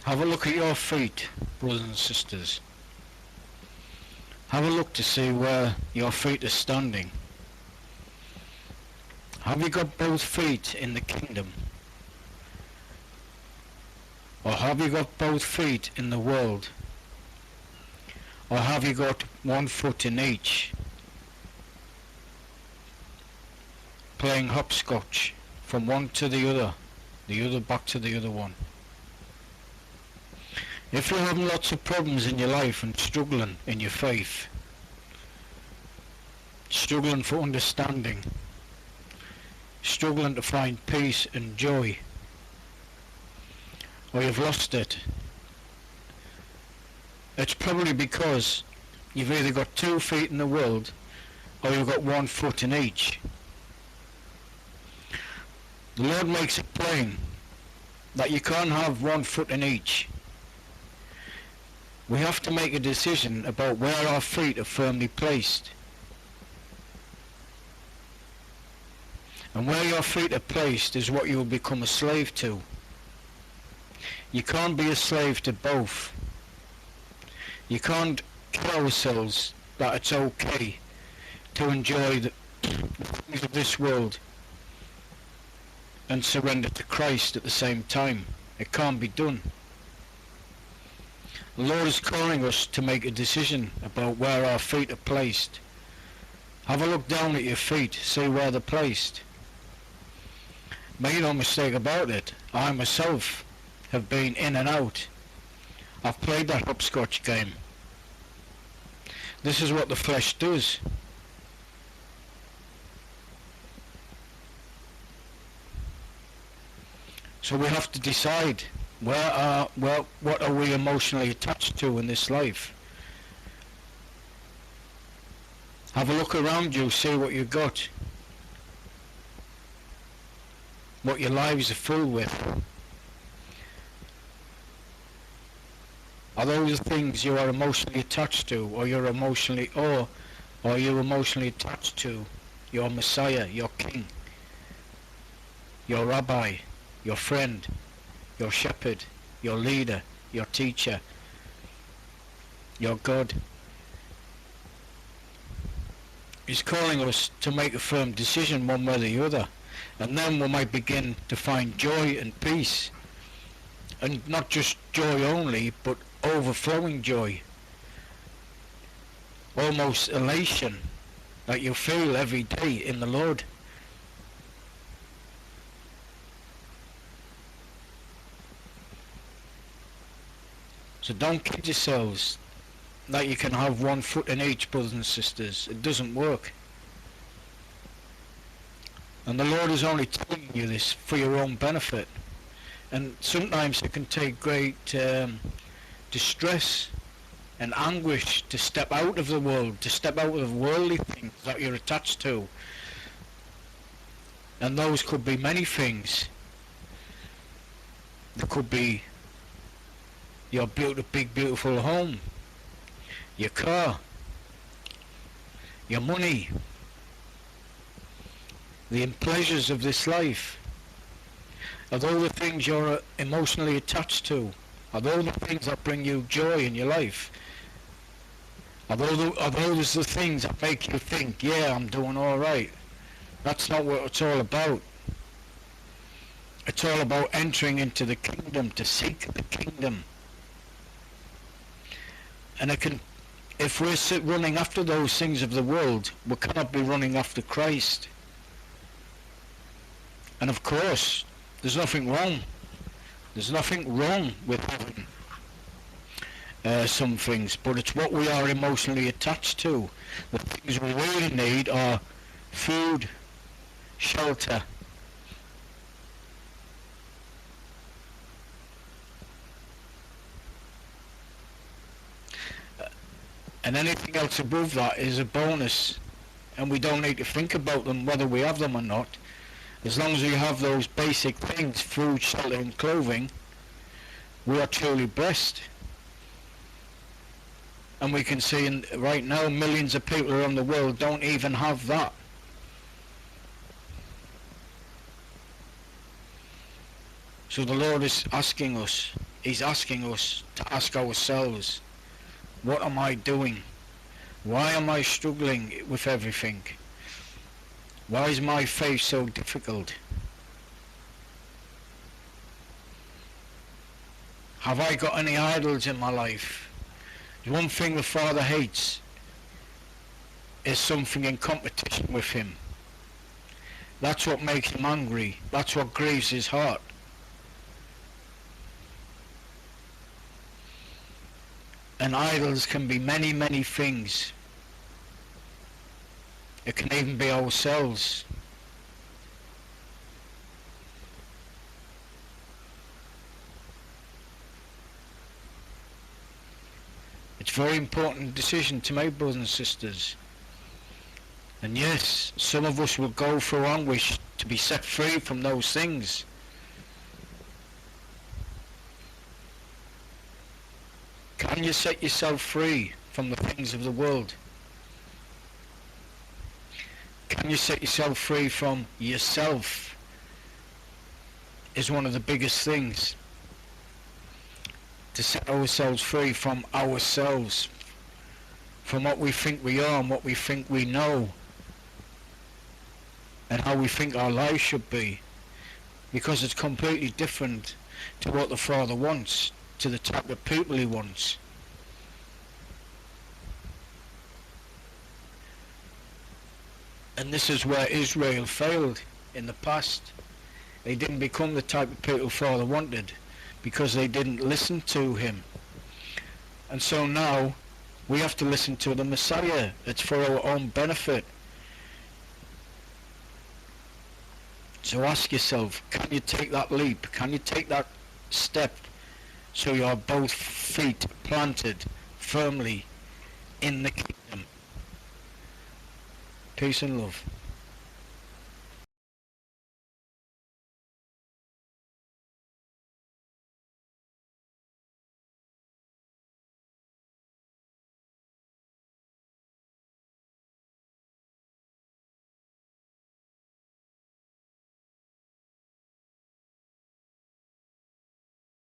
Have a look at your feet, brothers and sisters. Have a look to see where your feet are standing. Have you got both feet in the kingdom? Or have you got both feet in the world? Or have you got one foot in each? Playing hopscotch from one to the other back to the other one. If you're having lots of problems in your life and struggling in your faith, struggling for understanding, struggling to find peace and joy, or you've lost it, it's probably because you've either got 2 feet in the world or you've got 1 foot in each. The Lord makes it plain that you can't have 1 foot in each. We have to make a decision about where our feet are firmly placed. And where your feet are placed is what you will become a slave to. You can't be a slave to both. You can't tell ourselves that it's okay to enjoy the things of this world and surrender to Christ at the same time. It can't be done. The Lord is calling us to make a decision about where our feet are placed. Have a look down at your feet, see where they're placed. Make no mistake about it, I myself have been in and out. I've played that hopscotch game. This is what the flesh does. So we have to decide what are we emotionally attached to in this life. Have a look around you, see what you've got, what your lives are full with. Are those the things you are emotionally attached to, or you're emotionally attached to your Messiah, your King, your Rabbi, your friend, your shepherd, your leader, your teacher, your God? He's calling us to make a firm decision one way or the other, and then we might begin to find joy and peace, and not just joy only, but overflowing joy, almost elation that you feel every day in the Lord. So don't kid yourselves that you can have 1 foot in each, brothers and sisters. It doesn't work. And the Lord is only telling you this for your own benefit. And sometimes it can take great distress and anguish to step out of the world, to step out of worldly things that you're attached to. And those could be many things. There could be your big beautiful home, your car, your money, the pleasures of this life. Are those the things you're emotionally attached to? Are those the things that bring you joy in your life? Are those the things that make you think, yeah, I'm doing all right? That's not what it's all about. It's all about entering into the kingdom, to seek the kingdom. And if we're running after those things of the world, we cannot be running after Christ. And of course, there's nothing wrong. There's nothing wrong with having some things, but it's what we are emotionally attached to. The things we really need are food, shelter, and anything else above that is a bonus, and we don't need to think about them whether we have them or not. As long as we have those basic things, food, shelter and clothing, we are truly blessed. And we can see right now millions of people around the world don't even have that. So the Lord is asking us, He's asking us to ask ourselves, what am I doing? Why am I struggling with everything? Why is my faith so difficult? Have I got any idols in my life? One thing the Father hates is something in competition with him. That's what makes him angry. That's what grieves his heart. And idols can be many, many things. It can even be ourselves. It's a very important decision to make, brothers and sisters. And yes, some of us will go through anguish to be set free from those things. Can you set yourself free from the things of the world? Can you set yourself free from yourself? Is one of the biggest things. To set ourselves free from ourselves, from what we think we are and what we think we know, and how we think our life should be, because it's completely different to what the Father wants, to the type of people he wants. And this is where Israel failed in the past. They didn't become the type of people Father wanted, because they didn't listen to him. And so now we have to listen to the Messiah. It's for our own benefit. So ask yourself, can you take that leap? Can you take that step so you are both feet planted firmly in the kingdom? Peace and love.